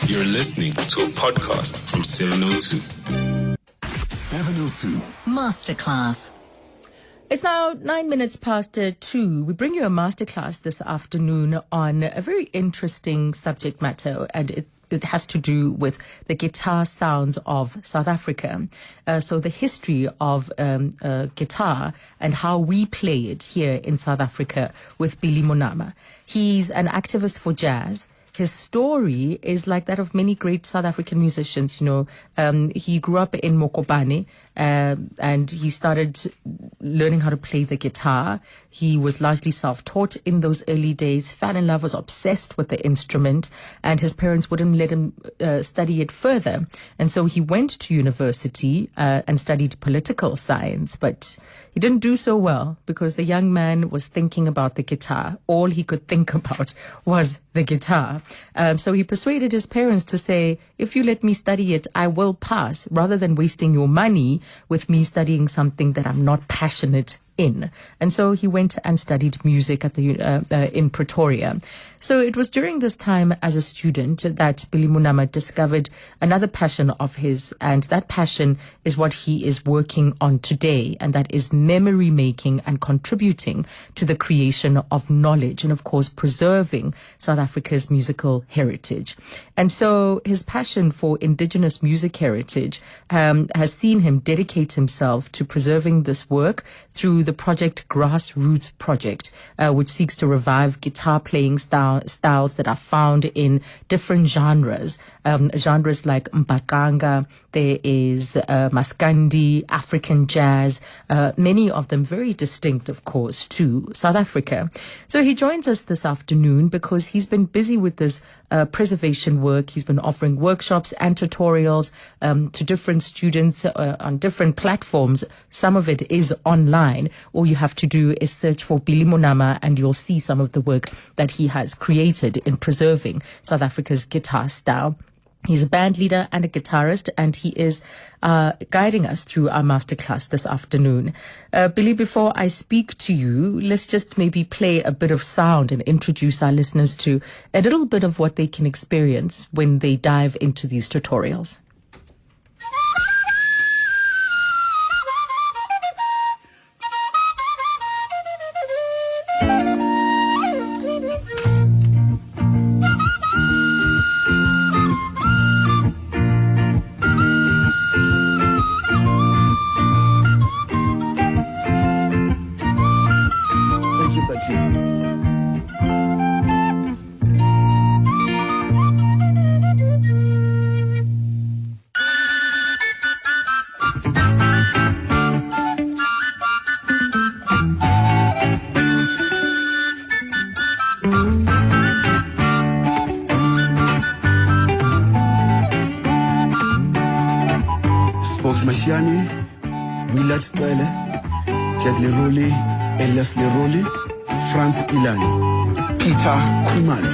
You're listening to a podcast from 702. 702 Masterclass. It's now 9 minutes past 2. We bring you a masterclass this afternoon on a very interesting subject matter, and it has to do with the guitar sounds of South Africa. So the history of guitar and how we play it here in South Africa with Billy Monama. He's an activist for jazz. His story is like that of many great South African musicians. He grew up in Mokopane, and he started learning how to play the guitar. He was largely self-taught in those early days, fell in love, was obsessed with the instrument, and his parents wouldn't let him study it further. And so he went to university and studied political science, but he didn't do so well because the young man was thinking about the guitar. All he could think about was the guitar. So he persuaded his parents to say, if you let me study it, I will pass, rather than wasting your money with me studying something that I'm not passionate in. And so he went and studied music at in Pretoria. So it was during this time as a student that Billy Monama discovered another passion of his, and that passion is what he is working on today, and that is memory making and contributing to the creation of knowledge and, of course, preserving South Africa's musical heritage. And so his passion for indigenous music heritage has seen him dedicate himself to preserving this work through the project Grassroots Project, which seeks to revive guitar playing styles that are found in different genres. Genres like Mbaqanga, there is Maskandi, African jazz, many of them very distinct, of course, to South Africa. So he joins us this afternoon because he's been busy with this preservation work. He's been offering workshops and tutorials to different students on different platforms. Some of it is online. All you have to do is search for Billy Monama and you'll see some of the work that he has created in preserving South Africa's guitar style. He's a band leader and a guitarist, and he is guiding us through our masterclass this afternoon. Billy, before I speak to you, let's just maybe play a bit of sound and introduce our listeners to a little bit of what they can experience when they dive into these tutorials. Jack Leroli, Elias Leroli, Franz Pilani, Peter Kumani.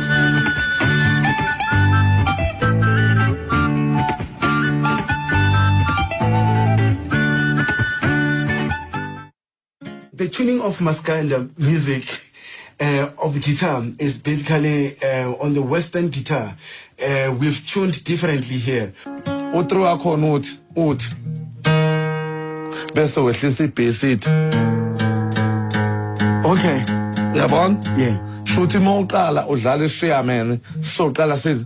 The tuning of Maskanda music of the guitar is basically on the Western guitar. We've tuned differently here. Utro akhona uthi bese wehlisa ibass it. Okay. Yabona? Yeah. Shuthi mawuqala udlala ishiya man, soqala sithi.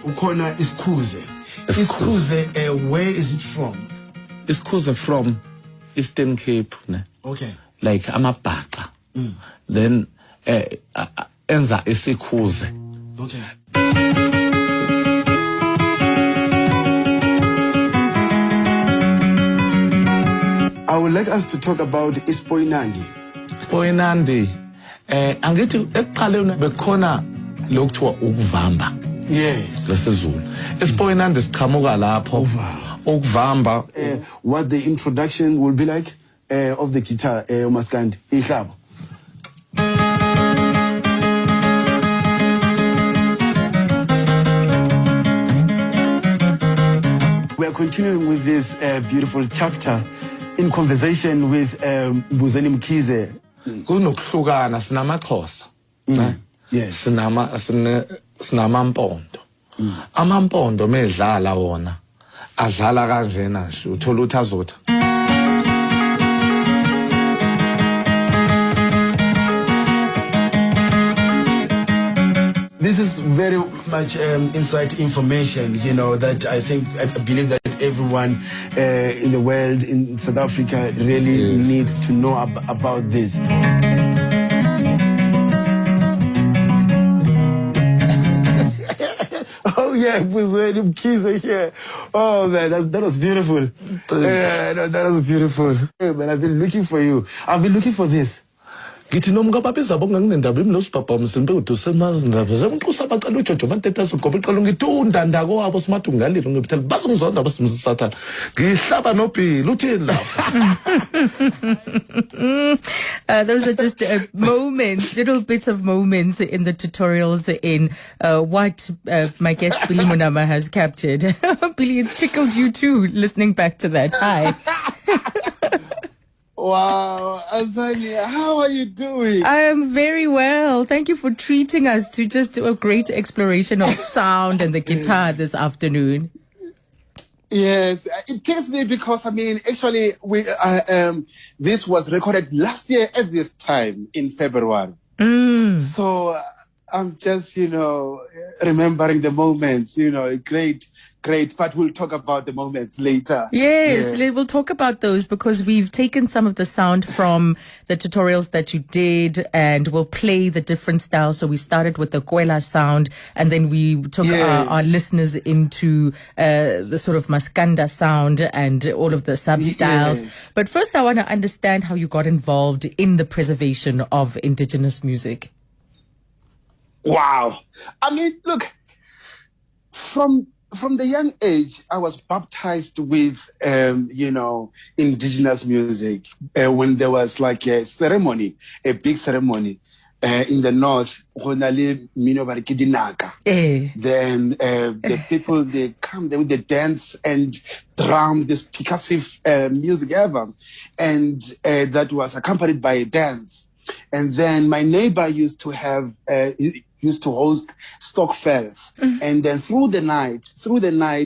Ukhona isikhuze. Isikhuze, where is it from? Isikhuze from Eastern Cape, ne? Okay. Like amabhaqa. Then enza isikhuze. Okay. I would like us to talk about Ispoinandi. Ispoinandi, angithi ekuqaleni bekhona lokuthiwa ukuvamba. Yes. Lesizulu. Ispoinandi siqhamuka lapho. Ukuvamba. What the introduction will be like of the guitar, Maskandi, Ihlabo. We are continuing with this beautiful chapter in conversation with Mbuzeni Mkhize. kunokuhlukana sinamaXhosa. Yes. Sinamampondo. Amampondo medlala wona. Adlala kanjena nje uthola uthi azotha. This is very much inside information, that I believe that everyone in the world, in South Africa, really needs to know about this. Oh yeah, the keys are here. Oh man, that was beautiful. That was beautiful. Hey, man, I've been looking for you. I've been looking for this. Ngithi noma babezabo nganginendaba imlosibhabha msimbe udusemazinda zemxusa bacala uJojo Mantethaso ngoba iqala ngithi undanda kwabo simathi ungalilo ngibithela bazongizonda basimsathana ngihlaba nobhili uthini lapha. Those are just moments, little bits of moments in the tutorials in what my guest Billy Monama has captured. Billy, it's tickled you too listening back to that. Hi. Wow, Azania, how are you doing? I am very well. Thank you for treating us to just a great exploration of sound and the guitar this afternoon. Yes, it takes me because actually this was recorded last year at this time in February. So I'm just remembering the moments. Great, but we'll talk about the moments later. Yes, we'll talk about those because we've taken some of the sound from the tutorials that you did and we'll play the different styles. So we started with the Kwela sound and then we took our listeners into the sort of Maskanda sound and all of the sub-styles. Yes. But first I want to understand how you got involved in the preservation of indigenous music. Wow. Look, from the young age, I was baptized with, indigenous music when there was like a ceremony, a big ceremony in the north. Then the people, they come there with the dance and drum, this percussive music ever. And that was accompanied by a dance. And then my neighbor used to host Stockfells. And then through the night,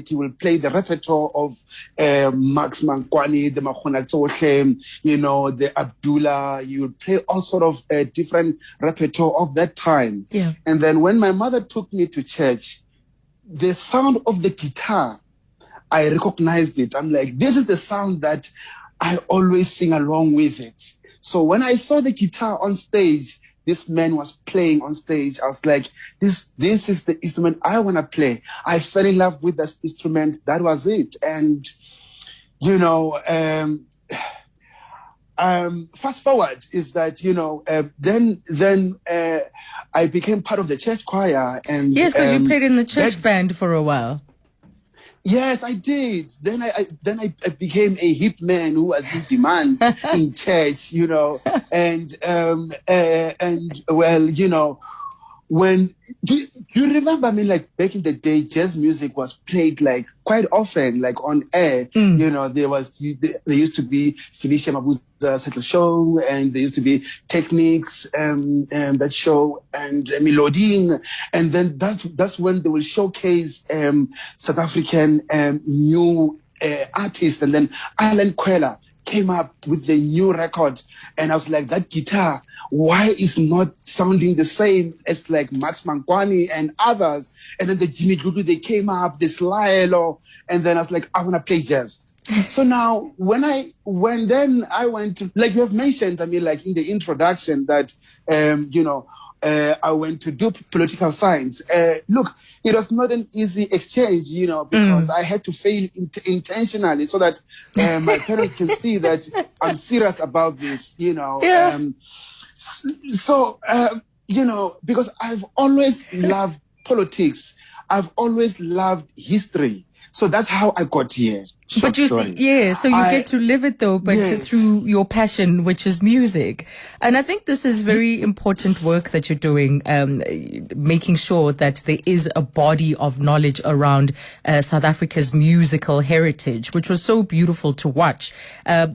he will play the repertoire of Max Mankwani, the Mahona Tsohle, the Abdullah. You will play all sort of different repertoire of that time. Yeah. And then when my mother took me to church, the sound of the guitar, I recognized it. I'm like, this is the sound that I always sing along with it. So when I saw the guitar on stage, this man was playing on stage. I was like, this is the instrument I want to play. I fell in love with this instrument. That was it. And, fast forward is that, then I became part of the church choir. And yes, because you played in the church band for a while. Yes, I did. Then I became a hip man who was in demand in church, and when do you remember like back in the day, jazz music was played like quite often, like on air. There used to be Felicia Mabuza's Settle Show, and there used to be Techniques, that show, and Melodine, and then that's when they will showcase South African new artists, and then Alan Kwela came up with the new record, and I was like, that guitar, why is not sounding the same as like Max Mankwani and others? And then the Jimmy Dudu, they came up, this Lilo, and then I was like, I want to play jazz. So now when I went to, like you have mentioned, like in the introduction that, I went to do political science. Look, it was not an easy exchange, because I had to fail intentionally so that my parents can see that I'm serious about this, Yeah. Because I've always loved politics. I've always loved history. So that's how I got here. short But you stories. see, yeah, so you get to live it though, but through your passion, which is music. And I think this is very important work that you're doing, making sure that there is a body of knowledge around South Africa's musical heritage, which was so beautiful to watch.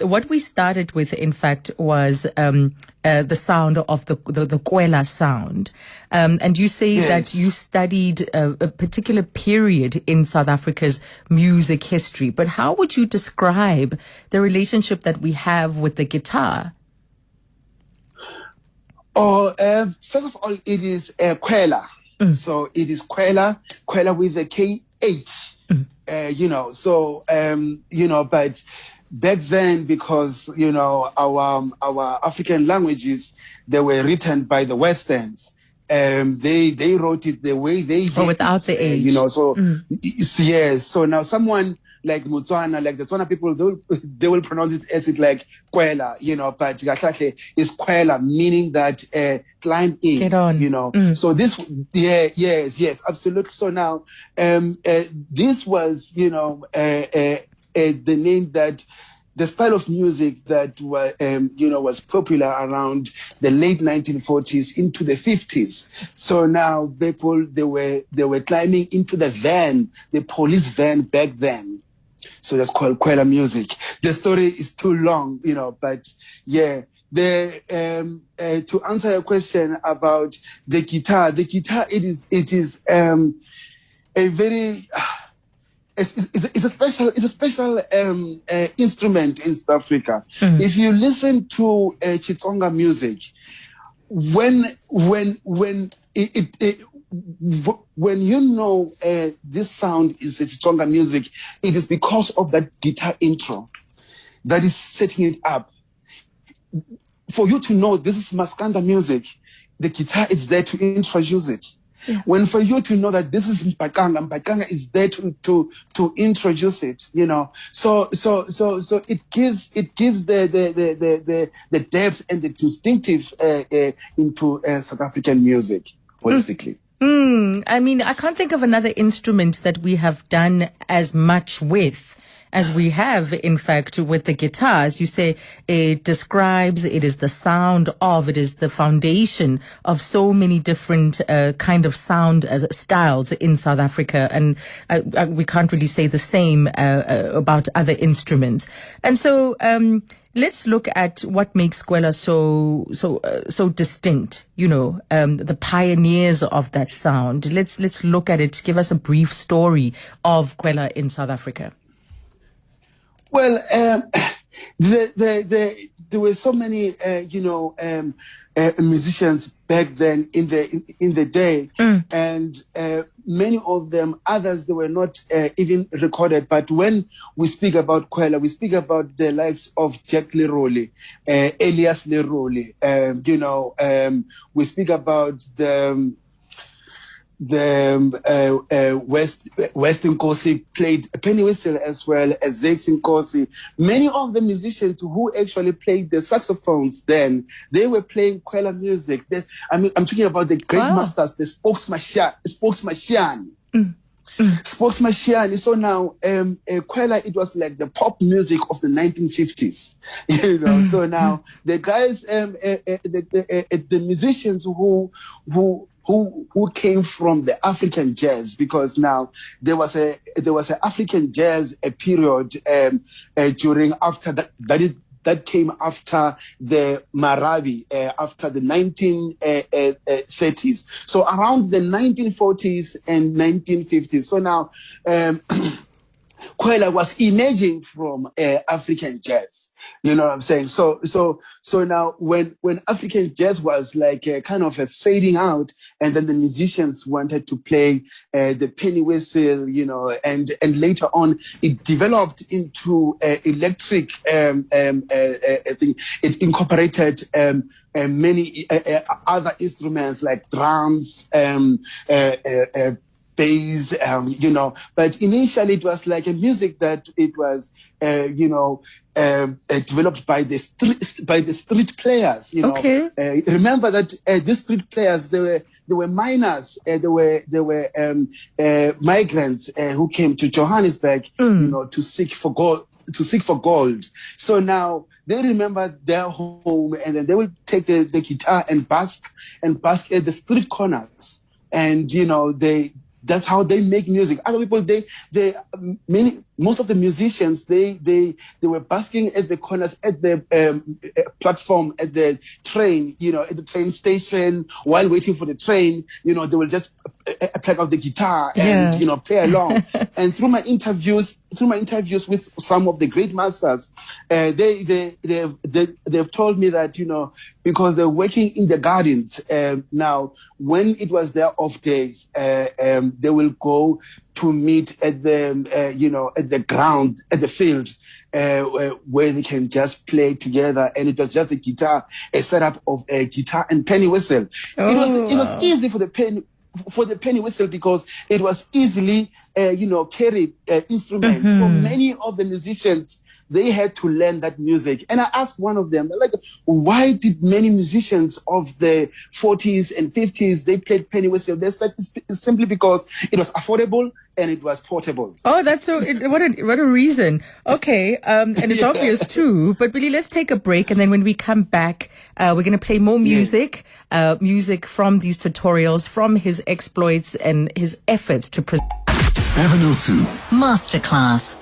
What we started with, in fact, was the sound of the Kwela sound. And you say that you studied a particular period in South Africa's music history. But how would you describe the relationship that we have with the guitar? First of all, it is Kwela. So it is Kwela with the KH. But back then, because our African languages, they were written by the Westerns. They wrote it the way they did. Without the H. Yes. So now someone like Mutswana, like the Tswana people, they will pronounce it as it like Kwela, but is Kwela, meaning that climb in, get on. So this, yes, absolutely. So now, this was, the name that the style of music that was popular around the late 1940s into the 50s. So now people they were climbing into the van, the police van back then. So that's called Kwela music. The story is too long, but yeah. To answer your question about the guitar, it is a very it's a special instrument in South Africa. If you listen to Chitsonga music, when this sound is Chitsonga music, it is because of that guitar intro that is setting it up. For you to know this is Maskanda music, the guitar is there to introduce it. Yeah. When for you to know that this is Mpakanga is there to introduce it, So it gives the depth and the distinctive into South African music holistically. I mean, I can't think of another instrument that we have done as much with as we have, in fact, with the guitars. You say it describes, it is the sound of, it is the foundation of so many different kind of sound styles in South Africa. And we can't really say the same about other instruments. And so let's look at what makes Kwela so distinct, the pioneers of that sound. Let's look at it. Give us a brief story of Kwela in South Africa. Well, there were so many, musicians back then in the day, and many of them, others, they were not even recorded. But when we speak about Kwela, we speak about the likes of Jack Lerole, Elias Lerole. We speak about the Western Nkosi played penny whistle as well as Zexin Nkosi. Many of the musicians who actually played the saxophones then, they were playing Kwela music. I'm talking about the great masters, the spokesman. Spokesman. So now, Kwela, it was like the pop music of the 1950s, So now the guys, the musicians who came from the African jazz, because now there was a African jazz period during after that came after the Marabi, after the 1930s. So around the 1940s and 1950s. So now Kwela was emerging from African jazz. You know what I'm saying? So now when African jazz was like kind of fading out, and then the musicians wanted to play the penny whistle, and later on it developed into electric thing. It incorporated many other instruments like drums, bass, but initially it was like a music that it was, developed by the street players. You know, Okay. Remember that these street players, they were miners, they were migrants who came to Johannesburg, to seek for gold. So now they remember their home, and then they will take the guitar and bask at the street corners, and that's how they make music. Other people, most of the musicians, they were basking at the corners, at the platform, at the train, at the train station, while waiting for the train. They will just plug out the guitar and play along. And through my interviews with some of the great masters, they've told me that because they're working in the gardens now, when it was their off days, they will go to meet at the at the ground, at the field, where they can just play together. And it was just a setup of a guitar and penny whistle. It was easy for the penny whistle because it was easily carried instrument. So many of the musicians, they had to learn that music. And I asked one of them, like, why did many musicians of the 40s and 50s, they played penny whistle? They said it's simply because it was affordable and it was portable. Oh, that's what a reason. Okay. And it's obvious too, but Billy, let's take a break. And then when we come back, we're going to play more music, music from these tutorials, from his exploits and his efforts to present. 702 Masterclass.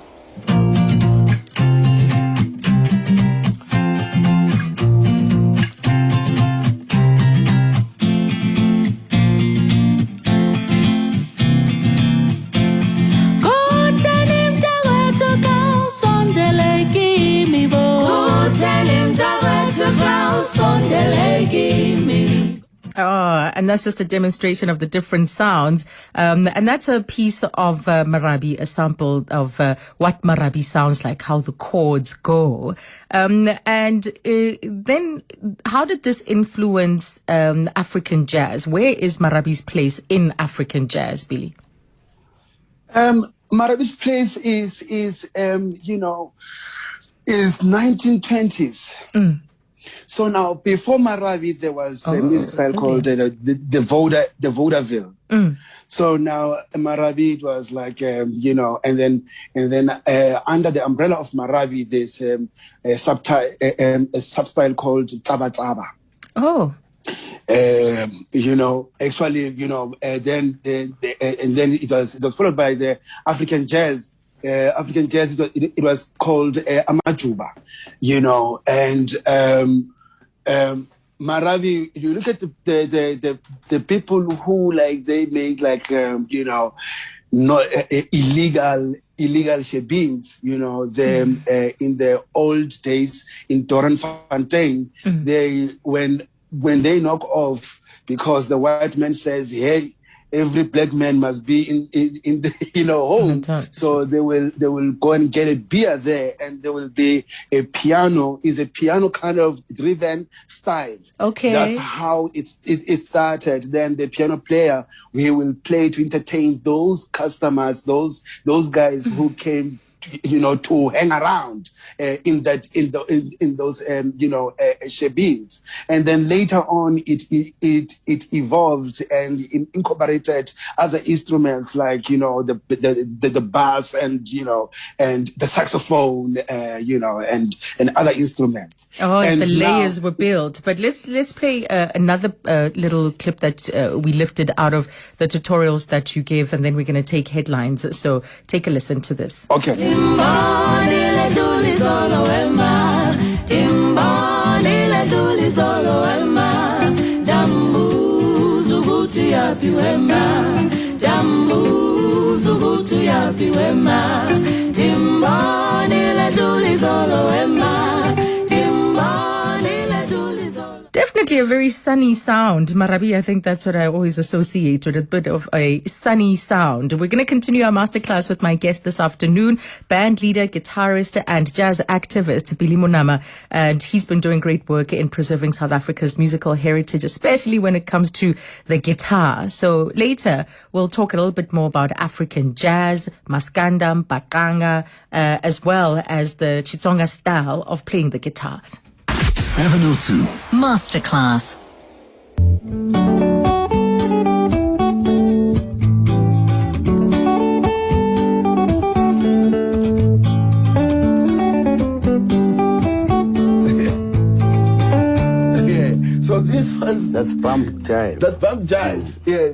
And that's just a demonstration of the different sounds. And that's a piece of Marabi, a sample of what Marabi sounds like, how the chords go. And then how did this influence African jazz? Where is Marabi's place in African jazz, Billy? Marabi's place is 1920s. So now, before Marabi, there was a music style called the vaudeville. So now Marabi, it was like and then under the umbrella of Marabi, there's a substyle called Tsaba Tsaba. Oh. Actually, then it was followed by the African jazz. African jazz, it was called Amajuba, and Marabi. You look at the people who they make not illegal shebeens, in the old days in Doornfontein, they when they knock off because the white man says, hey, every black man must be in the home. So they will go and get a beer there, and there will be a piano. Is a piano kind of driven style. Okay, that's how it started. Then the piano player, he will play to entertain those customers, those guys who came to hang around in those shebeens. And then later on it evolved and incorporated other instruments like the bass and the saxophone and other instruments. And the layers were built. But let's play another little clip that we lifted out of the tutorials that you gave, and then we're going to take headlines. So take a listen to this. Okay. Definitely a very sunny sound. Marabi, I think that's what I always associate with, a bit of a sunny sound. We're going to continue our masterclass with my guest this afternoon, band leader, guitarist, and jazz activist, Billy Monama. And he's been doing great work in preserving South Africa's musical heritage, especially when it comes to the guitar. So later, we'll talk a little bit more about African jazz, maskanda, bakanga, as well as the Chitsonga style of playing the guitars. 702 Masterclass. Yeah. So this was That's bump jive. that's bump jive. Yeah.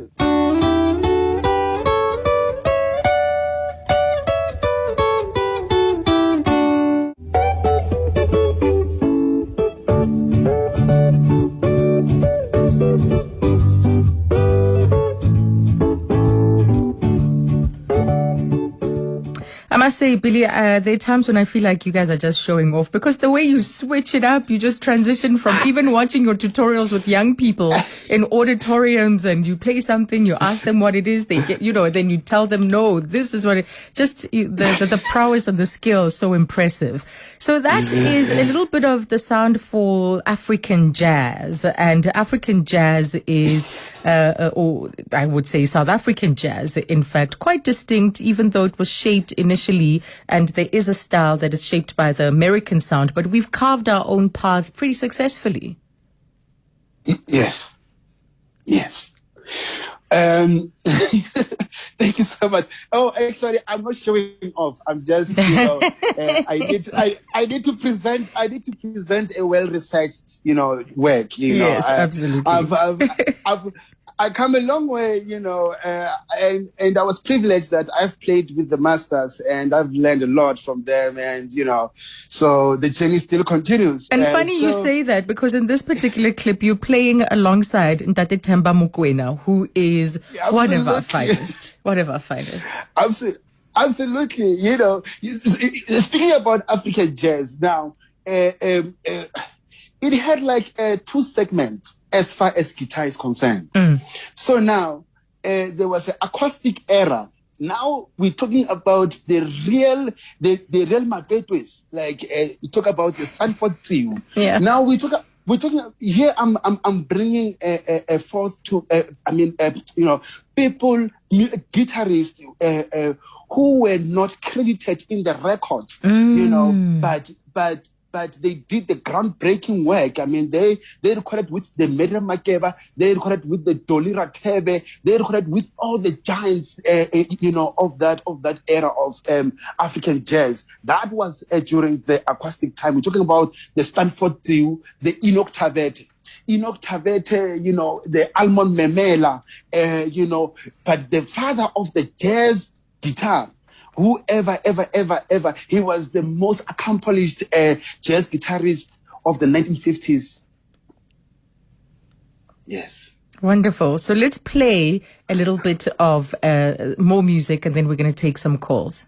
I must say, Billy, there are times when I feel like you guys are just showing off, because the way you switch it up, you just transition from even watching your tutorials with young people in auditoriums, and you play something, you ask them what it is, they get, then you tell them, no, this is what it, the prowess and the skill is so impressive. So that is a little bit of the sound for African jazz, and African jazz is, or I would say South African jazz, in fact, quite distinct, even though it was shaped initially, and there is a style that is shaped by the American sound, but we've carved our own path pretty successfully. Yes. Yes. Thank you so much. Oh, actually, I'm not showing off. I'm just, I need to present a well-researched, work. Yes, absolutely. I come a long way, and I was privileged that I've played with the masters and I've learned a lot from them, and so the journey still continues. And funny you say that, because in this particular clip you're playing alongside Ntate Themba Mokoena, who is one of our finest. One of our finest. Absolutely. Speaking about African jazz now, it had like 2 segments as far as guitar is concerned. So now there was an acoustic era. Now we're talking about the real Mapetwes. Like you talk about the Stanford Trio. Yeah. Now we're talking here. I'm bringing a forth to people, guitarists who were not credited in the records. But they did the groundbreaking work. I mean, they recorded with the Miriam Makeba, they recorded with the Dolly Ratebe, they recorded with all the giants, of that era of African jazz. That was during the acoustic time. We're talking about the Stanford Trio, the Enoch Tabete, the Almond Memela, but the father of the jazz guitar, whoever, ever, he was the most accomplished jazz guitarist of the 1950s. Yes. Wonderful. So let's play a little bit of more music, and then we're going to take some calls.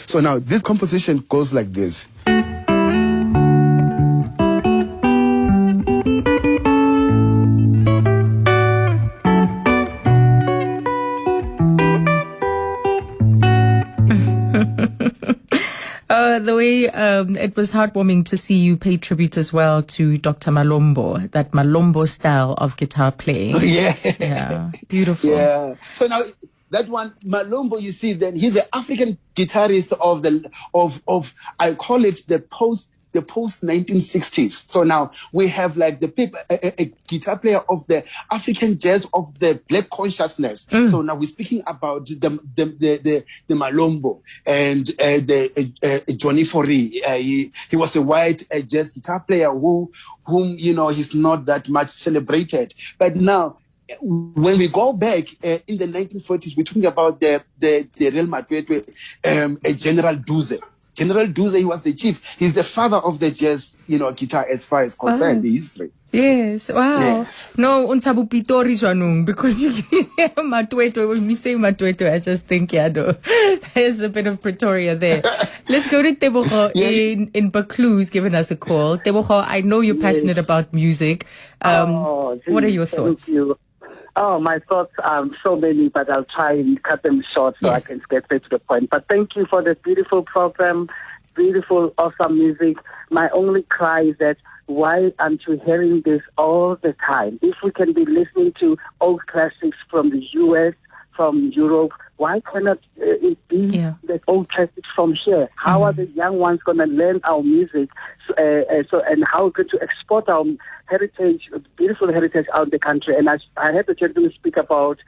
So now this composition goes like this. The way it was heartwarming to see you pay tribute as well to Dr. Malombo, that Malombo style of guitar playing. Yeah, beautiful. Yeah. So now that one, Malombo, you see, then he's an African guitarist of I call it the post 1960s. So now we have like the people, a guitar player of the African jazz of the Black consciousness. So now we're speaking about the Malombo and the Johnny Foree. He was a white jazz guitar player whom he's not that much celebrated. But now, when we go back in the 1940s, we're talking about the Real Madrid, General Duze. General Duze, he was the chief. He's the father of the jazz, guitar as far as concerned, the history. Yes, wow. Yes. No, unsabu pitori jwanung, because you Matweto, when we say Matweto, I just think, there's a bit of Pretoria there. Let's go to Tebogo in Baklou, who's given us a call. Tebogo, I know you're passionate about music. What are your thoughts? Thank you. Oh, my thoughts are so many, but I'll try and cut them short so I can get straight to the point. But thank you for the beautiful program, beautiful, awesome music. My only cry is that why aren't we hearing this all the time? If we can be listening to old classics from the US, from Europe, why cannot it be the old classics from here? How are the young ones going to learn our music? And how we're going to export our heritage, beautiful heritage out of the country? And I had the gentleman speak about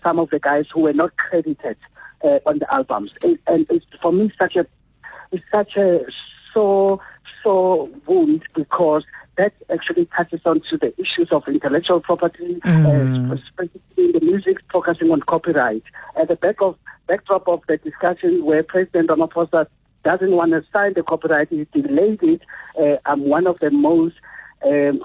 some of the guys who were not credited on the albums. And it's, for me, it's such a so wound, because that actually touches on to the issues of intellectual property, specifically the music, focusing on copyright. At the backdrop of the discussion where President Ramaphosa doesn't want to sign the copyright, he delayed it. I'm one of the most, I'm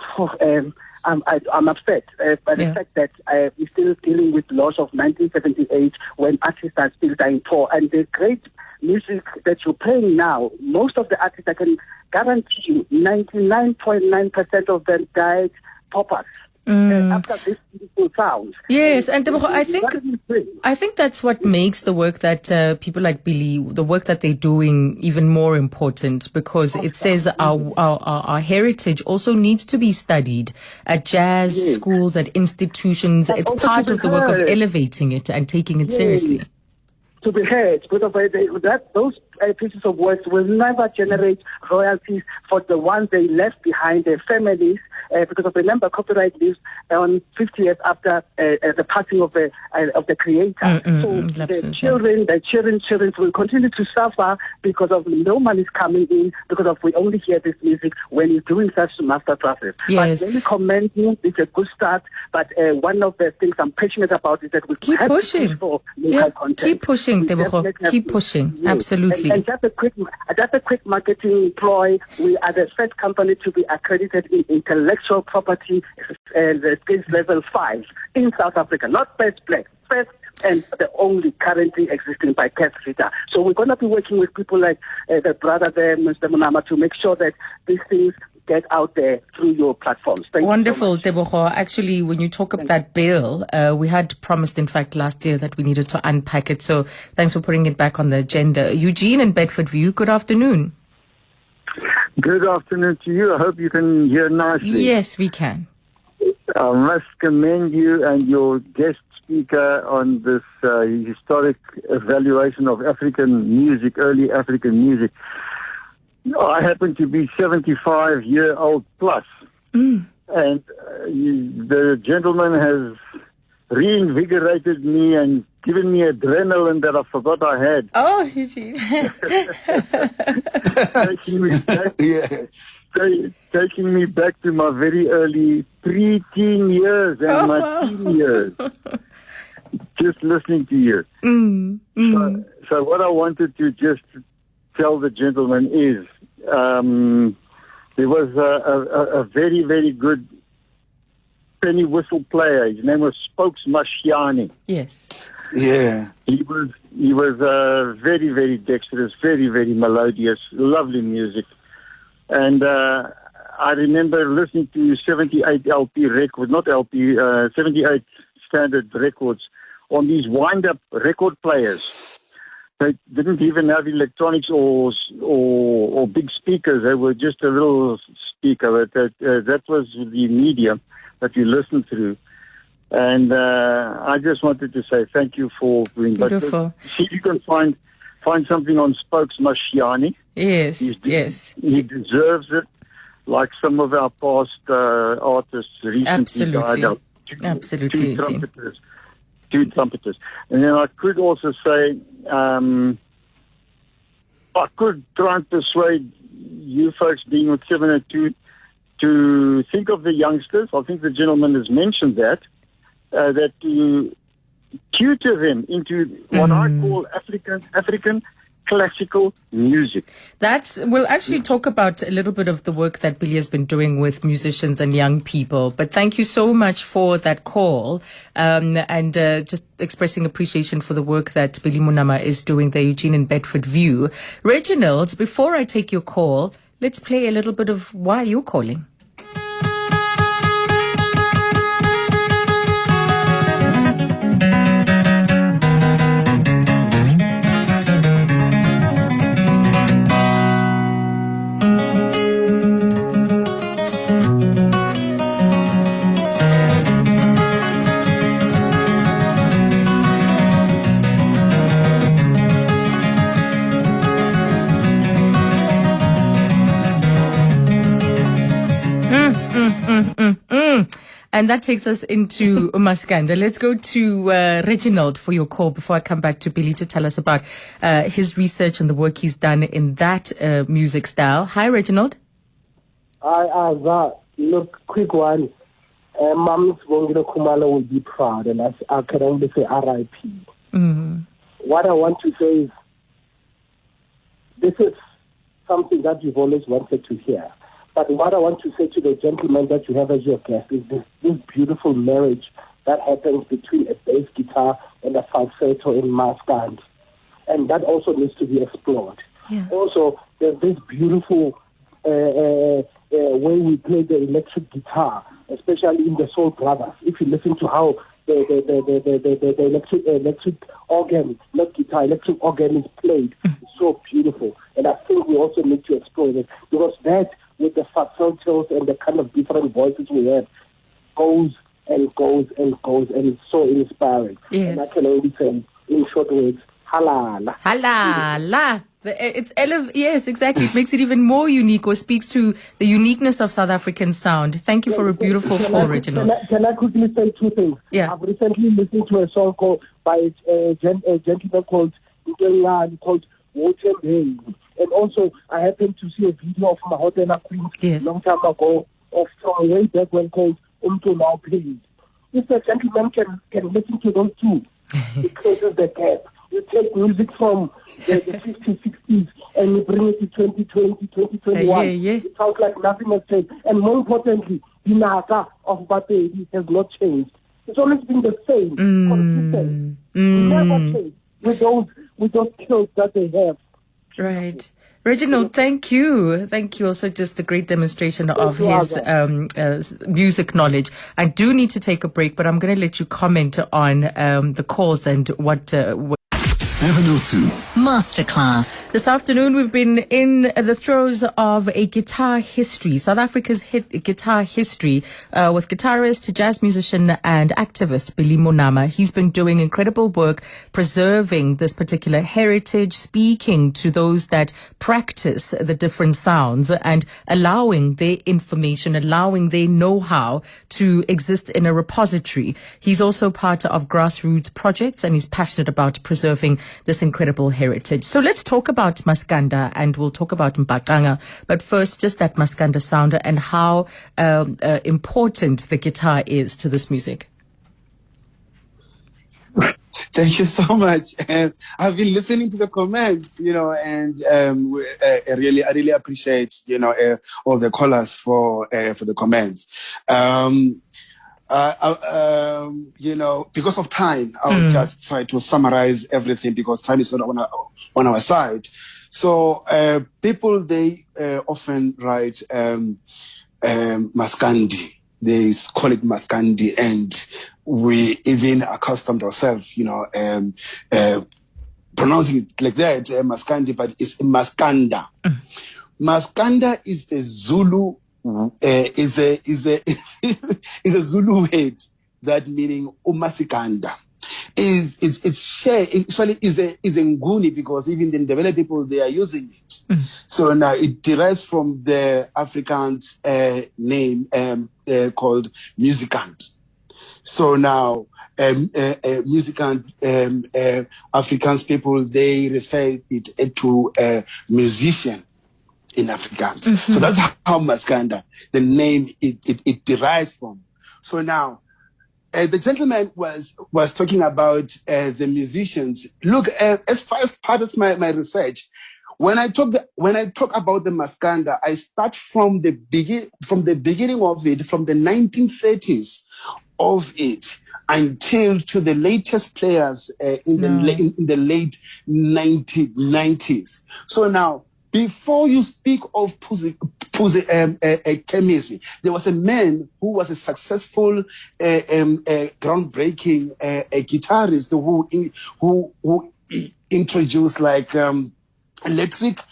upset by the fact that we're still dealing with laws of 1978 when artists are still dying poor. And the great music that you're playing now, most of the artists, I can guarantee you, 99.9% of them died paupers. After this beautiful sound. Yes, and I think that's what makes the work that people like Billy, the work that they're doing, even more important, because it says our heritage also needs to be studied at jazz schools, at institutions. It's part of the work of elevating it and taking it seriously. To be heard, because those pieces of works will never generate royalties for the ones they left behind, their families, because remember, copyright lives on 50 years after the passing of the creator. So the children will continue to suffer because of no money is coming in, because of we only hear this music when you're doing such master classes. Yes. But let me commend you. It's a good start. But one of the things I'm passionate about is that we keep have pushing. to push for local content. Keep pushing, Tebogo. Keep pushing. Yes. Absolutely. And just a quick marketing ploy. We are the first company to be accredited in intellectual property, the skills level 5 in South Africa. Not first place, first and the only currently existing by Cat Rita. So we're going to be working with people like the brother there, Mr. Monama, to make sure that these things get out there through your platforms. Wonderful, Tebogo. Actually, when you talk of that bill, we had promised, in fact, last year that we needed to unpack it. So thanks for putting it back on the agenda. Eugene in Bedford View, good afternoon. Good afternoon to you. I hope you can hear nicely. Yes, we can. I must commend you and your guest speaker on this historic evaluation of African music, early African music. I happen to be 75-year-old plus, and the gentleman has reinvigorated me and given me adrenaline that I forgot I had. Oh, Eugene. Taking me back to my very early pre-teen years and my teen years. Just listening to you. So what I wanted to just tell the gentleman is there was a very, very good penny whistle player. His name was Spokes Mashiani. Yes. Yeah. He was very, very dexterous, very, very melodious, lovely music. And I remember listening to 78 LP records, not LP, 78 standard records on these wind-up record players. They didn't even have electronics or big speakers. They were just a little speaker. That was the medium that you listened through. And I just wanted to say thank you for doing that. Beautiful. See if you can find something on Spokes Mashiani. Yes, yes. He deserves it, like some of our past artists recently Absolutely. died out. Absolutely. Two trumpeters. And then I could also say, I could try and persuade you folks being with 702 to think of the youngsters. I think the gentleman has mentioned that to tutor them into what I call African classical music. We'll actually talk about a little bit of the work that Billy has been doing with musicians and young people. But thank you so much for that call, and just expressing appreciation for the work that Billy Monama is doing there, Eugene and Bedford View. Reginald, before I take your call, let's play a little bit of why you're calling. And that takes us into Maskanda. Let's go to Reginald for your call before I come back to Billy to tell us about his research and the work he's done in that music style. Hi, Reginald. Hi, look, quick one. Mom's Bongile Kumalo will be proud, and I can only say R.I.P. Mm-hmm. What I want to say is, this is something that you've always wanted to hear. But what I want to say to the gentleman that you have as your guest is this beautiful marriage that happens between a bass guitar and a falsetto in Maskand. And that also needs to be explored. Yeah. Also, there's this beautiful way we play the electric guitar, especially in the Soul Brothers. If you listen to how the electric organ, not guitar, electric organ is played, it's so beautiful. And I think we also need to explore it, because that, with the falsettos and the kind of different voices we have, goes and goes and goes, and it's so inspiring. Yes. And I can only say, in short words, halala. Halala. Yes, exactly. It makes it even more unique, or speaks to the uniqueness of South African sound. Thank you for a beautiful call, Reginald. Can I quickly say two things? Yeah. I've recently listened to a song by a gentleman called Wotem. And also, I happened to see a video of Mahotena Queen long time ago, from way back when, called Umto Now Paid. If a gentleman can listen to those two, it closes the gap. You take music from the 50s, 60s, and you bring it to 2020, 2021. It sounds like nothing has changed. And more importantly, the Naka of Bateri has not changed. It's always been the same, consistent. Never changed with those skills that they have. Right. Reginald, thank you. Thank you. Also, just a great demonstration of his music knowledge. I do need to take a break, but I'm going to let you comment on the cause and what 702 Masterclass. This afternoon, we've been in the throes of a guitar history, South Africa's hit guitar history, with guitarist, jazz musician, and activist Billy Monama. He's been doing incredible work preserving this particular heritage, speaking to those that practice the different sounds, and allowing their information, allowing their know-how to exist in a repository. He's also part of grassroots projects, and he's passionate about preserving this incredible heritage. So let's talk about Maskanda, and we'll talk about Mpakanga. But first, just that Maskanda sounder and how important the guitar is to this music. Thank you so much. And I've been listening to the comments, and I really appreciate, all the callers for the comments. Because of time, I'll just try to summarize everything, because time is not on our side. So people, they often write Maskandi. They call it Maskandi, and we even accustomed ourselves, pronouncing it like that, Maskandi, but it's Maskanda. Maskanda is the Zulu. Is a Zulu word that meaning umasikanda. It's shared, actually is a nguni, because even the Ndebele people, they are using it. So now it derives from the Afrikaans name called musicant. So now musicant Afrikaans people, they refer it to a musician in Afrikaans. So that's how Maskanda, the name it derives from. So now, the gentleman was talking about the musicians. Look, as far as part of my research, when I talk about the Maskanda, I start from the beginning of it, from the 1930s of it until to the latest players in the late 1990s. So now, before you speak of Puzi Kemisi, there was a man who was a successful, groundbreaking guitarist who introduced like electric.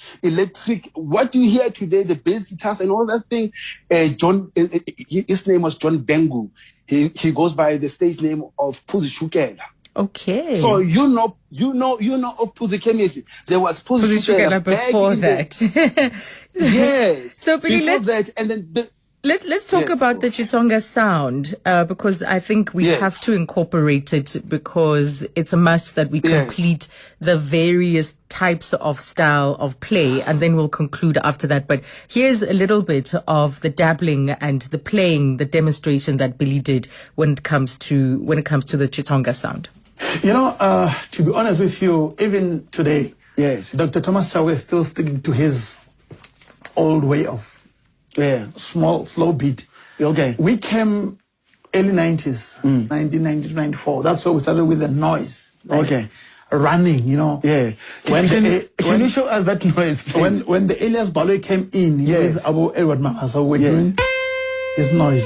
What you hear today, the bass guitars and all that thing. His name was John Bengu. He goes by the stage name of Puzi Shukela. Okay. So you know of Puzi Kemisi. There was Puzi Shukela before that. Yes. So Billy, before that, and then let's talk about the Chitsonga sound, because I think we have to incorporate it, because it's a must that we complete the various types of style of play, and then we'll conclude after that. But here's a little bit of the dabbling and the playing, the demonstration that Billy did when it comes to the Chitsonga sound. You know, to be honest with you, even today, Dr. Thomas Chauke is still sticking to his old way of small, slow beat. Okay. We came early 90s, 1990 to 94. That's where we started with the noise. Like running, you know. Yeah. Can you show us that noise, please? When the Elias Baloi came in with Abu Edward Mama, so we're doing this noise.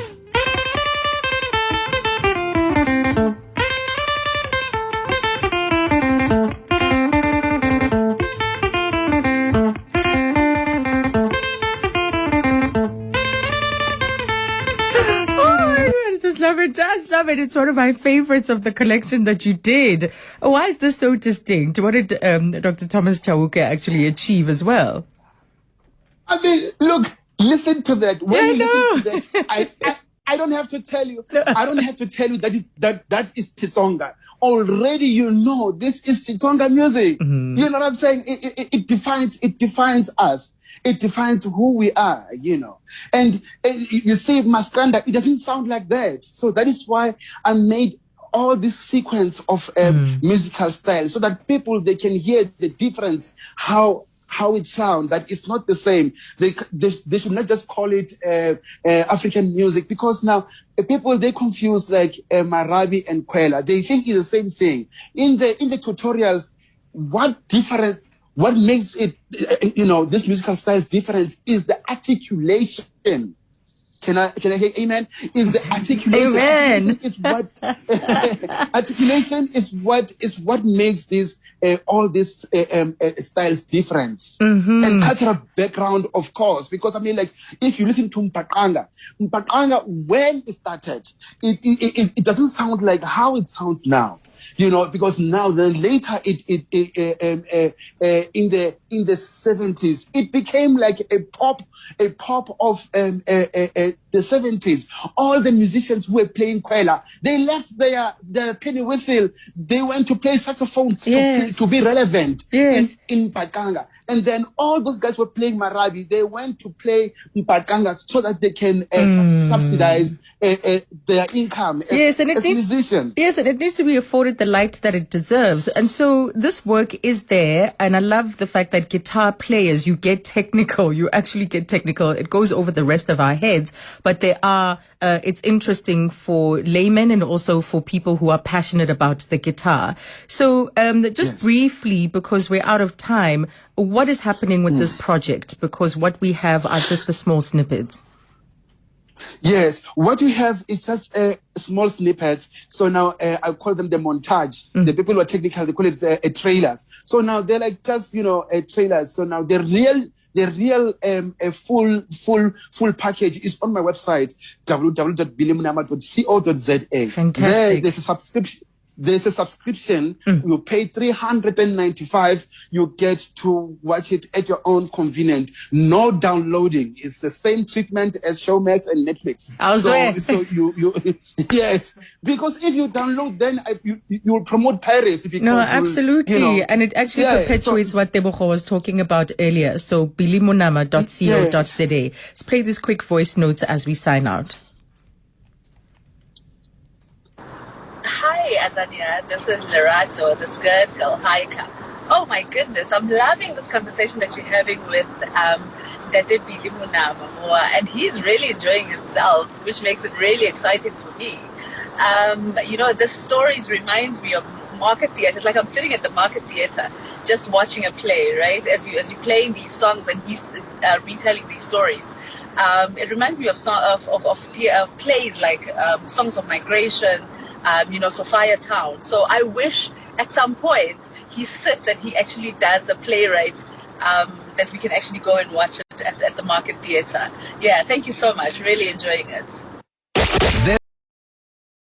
Just love it. It's one of my favorites of the collection that you did. Why is this so distinct? What did Dr. Thomas Chauke actually achieve as well? I mean, look, listen to that. When you listen to that, I don't have to tell you. I don't have to tell you that is Chitsonga. Already, you know, this is Chitsonga music. Mm-hmm. You know what I'm saying? It defines us. It defines who we are, you know. And you see, Maskanda, it doesn't sound like that. So that is why I made all this sequence of musical style, so that people, they can hear the difference, how it sounds, that it's not the same. They should not just call it African music, because now people, they confuse like Marabi and Kwela. They think it's the same thing. In the tutorials, what makes it, you know, this musical style is different is the articulation. Can I hear amen? Is the articulation. Amen. Articulation is what makes this all these styles different. Mm-hmm. And cultural background, of course, because I mean, like, if you listen to Mpaqanga, when it started, it doesn't sound like how it sounds now. You know, because now then later in the 70s, it became like a pop of the 70s. All the musicians who were playing Kwela, they left their penny whistle. They went to play saxophone to be relevant in Mpaqanga. And then all those guys were playing Marabi. They went to play Mpaqanga so that they can subsidize their income as musicians. Yes, and it needs to be afforded the light that it deserves. And so this work is there. And I love the fact that guitar players, you get technical. You actually get technical. It goes over the rest of our heads. But there are, it's interesting for laymen and also for people who are passionate about the guitar. So just briefly, because we're out of time, what is happening with this project? Because what we have are just the small snippets. Yes, what we have is just small snippets. So now I call them the montage. The people who are technical, they call it trailers. So now they're like just, you know, trailers. So now the real full package is on my website, www.bilimunama.co.za. Fantastic. There's a subscription. There's a subscription. You pay 395. You get to watch it at your own convenience. No downloading. It's the same treatment as Showmax and Netflix. So you yes, because if you download, then you will promote Paris. No, absolutely, you know, and it actually perpetuates what Tebogo was talking about earlier. So bilimunama.co.za. Let's play these quick voice notes as we sign out. Azania. This is Lerato, this good girl, Haika. Oh my goodness, I'm loving this conversation that you're having with Dade Bili Monama, and he's really enjoying himself, which makes it really exciting for me. This stories reminds me of market theatre. It's like I'm sitting at the market theatre just watching a play, right? As you're playing these songs and he's retelling these stories. It reminds me of plays like Songs of Migration, Sophia Town. So I wish at some point he sits and he actually does the playwright that we can actually go and watch it at the market theatre. Yeah, thank you so much. Really enjoying it.